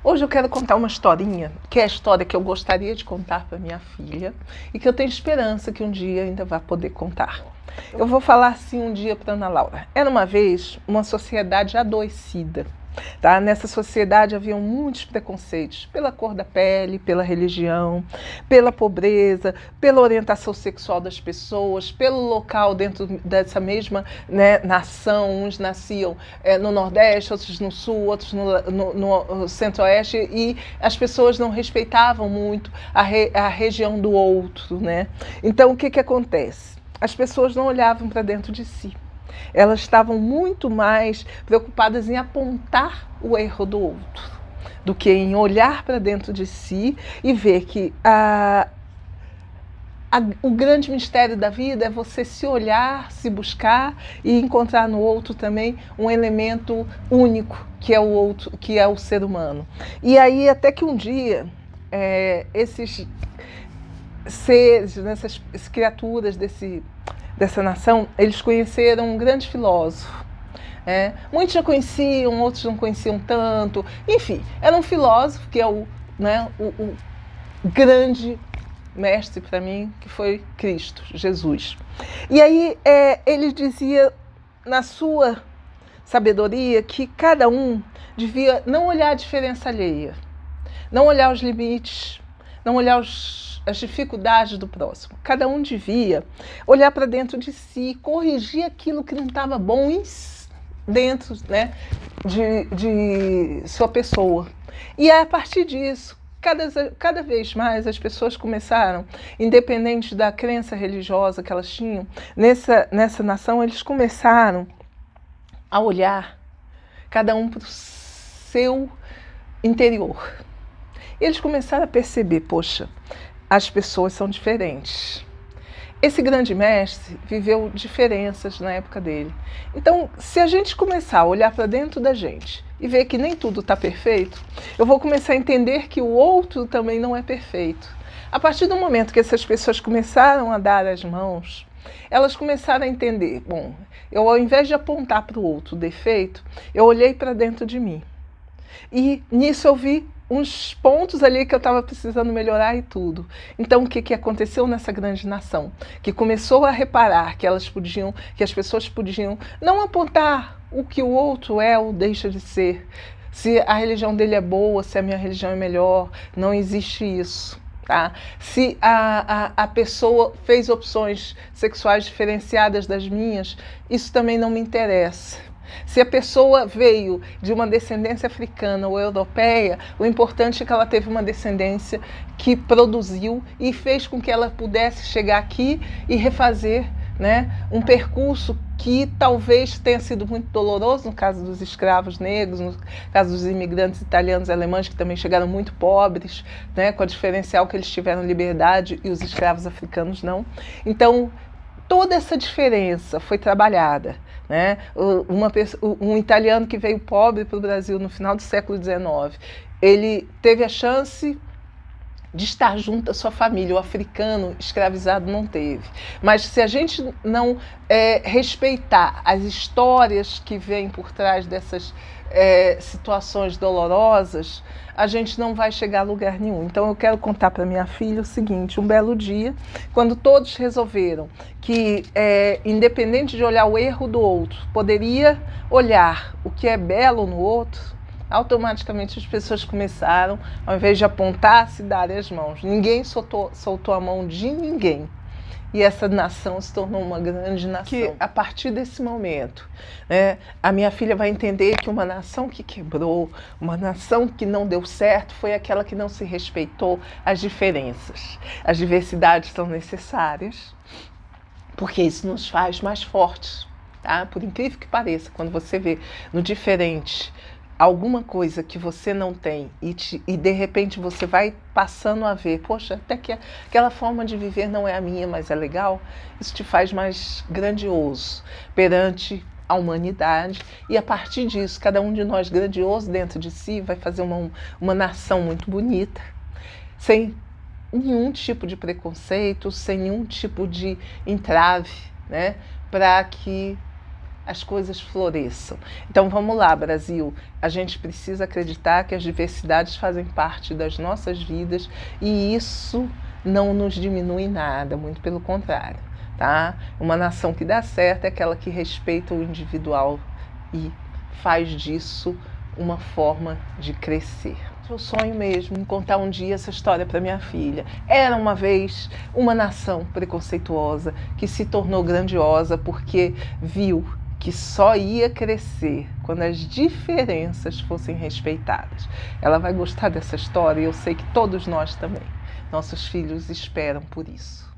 Hoje eu quero contar uma historinha, que é a história que eu gostaria de contar para minha filha e que eu tenho esperança que um dia ainda vá poder contar. Eu vou falar assim um dia para Ana Laura. Era uma vez uma sociedade adoecida. Tá? Nessa sociedade haviam muitos preconceitos pela cor da pele, pela religião, pela pobreza, pela orientação sexual das pessoas, pelo local dentro dessa mesma, né, nação. Uns nasciam no Nordeste, outros no Sul, outros no Centro-Oeste, e as pessoas não respeitavam muito a região do outro. Né? Então, o que acontece? As pessoas não olhavam para dentro de si. Elas estavam muito mais preocupadas em apontar o erro do outro do que em olhar para dentro de si e ver que o grande mistério da vida é você se olhar, se buscar e encontrar no outro também um elemento único que é o outro, que é o ser humano. E aí até que um dia esses seres, essas criaturas dessa nação, eles conheceram um grande filósofo. Muitos já conheciam, outros não conheciam tanto. Enfim, era um filósofo que é o grande mestre para mim, que foi Cristo, Jesus. E aí ele dizia, na sua sabedoria, que cada um devia não olhar a diferença alheia, não olhar os limites, não olhar as dificuldades do próximo. Cada um devia olhar para dentro de si, corrigir aquilo que não estava bom dentro, né, de sua pessoa. E a partir disso, cada vez mais as pessoas começaram, independente da crença religiosa que elas tinham, nessa nação, eles começaram a olhar cada um para o seu interior. Eles começaram a perceber, poxa, as pessoas são diferentes. Esse grande mestre viveu diferenças na época dele. Então, se a gente começar a olhar para dentro da gente e ver que nem tudo está perfeito, eu vou começar a entender que o outro também não é perfeito. A partir do momento que essas pessoas começaram a dar as mãos, elas começaram a entender, bom, eu ao invés de apontar para o outro o defeito, eu olhei para dentro de mim. E nisso eu vi uns pontos ali que eu estava precisando melhorar e tudo. Então, o que aconteceu nessa grande nação? Que começou a reparar que que as pessoas podiam não apontar o que o outro é ou deixa de ser. Se a religião dele é boa, se a minha religião é melhor, não existe isso. Tá? Se a pessoa fez opções sexuais diferenciadas das minhas, isso também não me interessa. Se a pessoa veio de uma descendência africana ou europeia, o importante é que ela teve uma descendência que produziu e fez com que ela pudesse chegar aqui e refazer, né, um percurso que talvez tenha sido muito doloroso, no caso dos escravos negros, no caso dos imigrantes italianos e alemães, que também chegaram muito pobres, né, com a diferencial que eles tiveram liberdade e os escravos africanos não. Então, toda essa diferença foi trabalhada. Né? Um italiano que veio pobre para o Brasil no final do século XIX, ele teve a chance de estar junto à sua família. O africano escravizado não teve. Mas se a gente não respeitar as histórias que vêm por trás dessas situações dolorosas, a gente não vai chegar a lugar nenhum. Então eu quero contar para minha filha o seguinte: um belo dia, quando todos resolveram que, independente de olhar o erro do outro, poderia olhar o que é belo no outro, automaticamente as pessoas começaram, ao invés de apontar, se darem as mãos. Ninguém soltou a mão de ninguém. E essa nação se tornou uma grande nação. Que, a partir desse momento, né, a minha filha vai entender que uma nação que quebrou, uma nação que não deu certo, foi aquela que não se respeitou as diferenças. As diversidades são necessárias, porque isso nos faz mais fortes. Tá? Por incrível que pareça, quando você vê no diferente alguma coisa que você não tem e de repente você vai passando a ver, poxa, até que aquela forma de viver não é a minha, mas é legal, isso te faz mais grandioso perante a humanidade, e a partir disso, cada um de nós grandioso dentro de si vai fazer uma nação muito bonita, sem nenhum tipo de preconceito, sem nenhum tipo de entrave, né, para que as coisas floresçam. Então vamos lá, Brasil, a gente precisa acreditar que as diversidades fazem parte das nossas vidas e isso não nos diminui nada, muito pelo contrário, tá? Uma nação que dá certo é aquela que respeita o individual e faz disso uma forma de crescer. Eu sonho mesmo em contar um dia essa história para minha filha. Era uma vez uma nação preconceituosa que se tornou grandiosa porque viu que só ia crescer quando as diferenças fossem respeitadas. Ela vai gostar dessa história e eu sei que todos nós também. Nossos filhos esperam por isso.